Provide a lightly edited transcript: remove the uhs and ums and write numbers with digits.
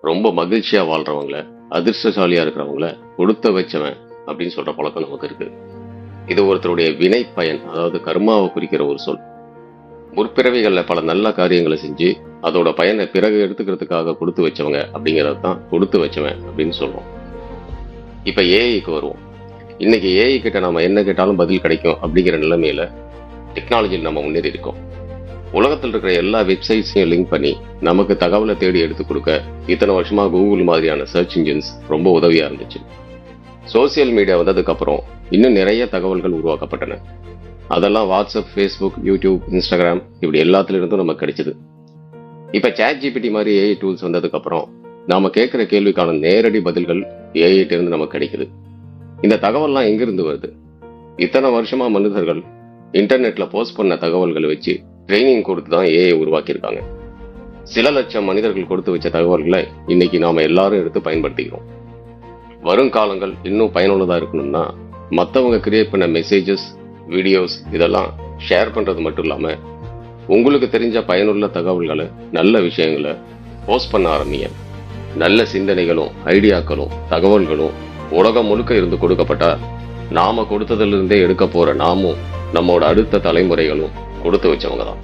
ரொம்ப மகிழ்ச்சியா வாழ்றவங்கள, அதிர்ஷ்டசாலியா இருக்கிறவங்கள கொடுத்த வச்சவன் அப்படின்னு சொல்ற பழக்கம் நமக்கு இருக்கு. இது ஒருத்தருடைய வினை பயன், அதாவது கர்மாவை குறிக்கிற ஒரு சொல். முற்பிறவிகள்ல பல நல்ல காரியங்களை செஞ்சு அதோட பயனை பிறகு எடுத்துக்கிறதுக்காக கொடுத்து வச்சவங்க அப்படிங்கறது தான் கொடுத்து வச்சவன் அப்படின்னு சொல்றோம். இப்ப ஏஐக்கு வருவோம். இன்னைக்கு ஏஐ கிட்ட நம்ம என்ன கேட்டாலும் பதில் கிடைக்கும் அப்படிங்கிற நிலைமையில டெக்னாலஜியில் நம்ம முன்னேறி இருக்கோம். உலகத்தில் இருக்கிற எல்லா வெப்சைட்ஸையும் லிங்க் பண்ணி நமக்கு தகவலை தேடி எடுத்து கொடுக்க இத்தனை வருஷமா கூகுள் மாதிரியான சர்ச் இன்ஜின்ஸ் ரொம்ப உதவியா இருந்துச்சு. சோசியல் மீடியா வந்ததுக்கு அப்புறம் இன்னும் நிறைய தகவல்கள் உருவாக்கப்பட்டன. அதெல்லாம் வாட்ஸ்அப், ஃபேஸ்புக், யூடியூப், இன்ஸ்டாகிராம் இப்படி எல்லாத்துல இருந்தும் நமக்கு கிடைச்சது. இப்ப ChatGPT மாதிரி ஏஐ டூல்ஸ் வந்ததுக்கு அப்புறம் நாம கேட்கிற கேள்விக்கான நேரடி பதில்கள் ஏஐ இருந்து நமக்கு கிடைக்குது. இந்த தகவல்லாம் எங்கிருந்து வருது? இத்தனை வருஷமா மனிதர்கள் இன்டர்நெட்ல போஸ்ட் பண்ண தகவல்களை வச்சு ட்ரைனிங் கொடுத்து தான் ஏஐ உருவாக்கியிருக்காங்க. சில லட்சம் மனிதர்கள் கொடுத்து வச்ச தகவல்களை இன்னைக்கு நாம எல்லாரும் எடுத்து பயன்படுத்திக்கிறோம். வருங்காலங்கள் இன்னும் பயனுள்ளதா இருக்கணும்னா மற்றவங்க கிரியேட் பண்ண மெசேஜஸ், வீடியோஸ் இதெல்லாம் ஷேர் பண்றது மட்டும் இல்லாம உங்களுக்கு தெரிஞ்ச பயனுள்ள தகவல்களை, நல்ல விஷயங்களை போஸ்ட் பண்ண ஆரம்பிங்க. நல்ல சிந்தனைகளும் ஐடியாக்களும் தகவல்களும் உலகம் முழுக்க இருந்து கொடுக்கப்பட்டா நாம கொடுத்ததிலிருந்தே எடுக்க போற நாமும் நம்மோட அடுத்த தலைமுறைகளும் கொடுத்து வச்சவங்க தான்.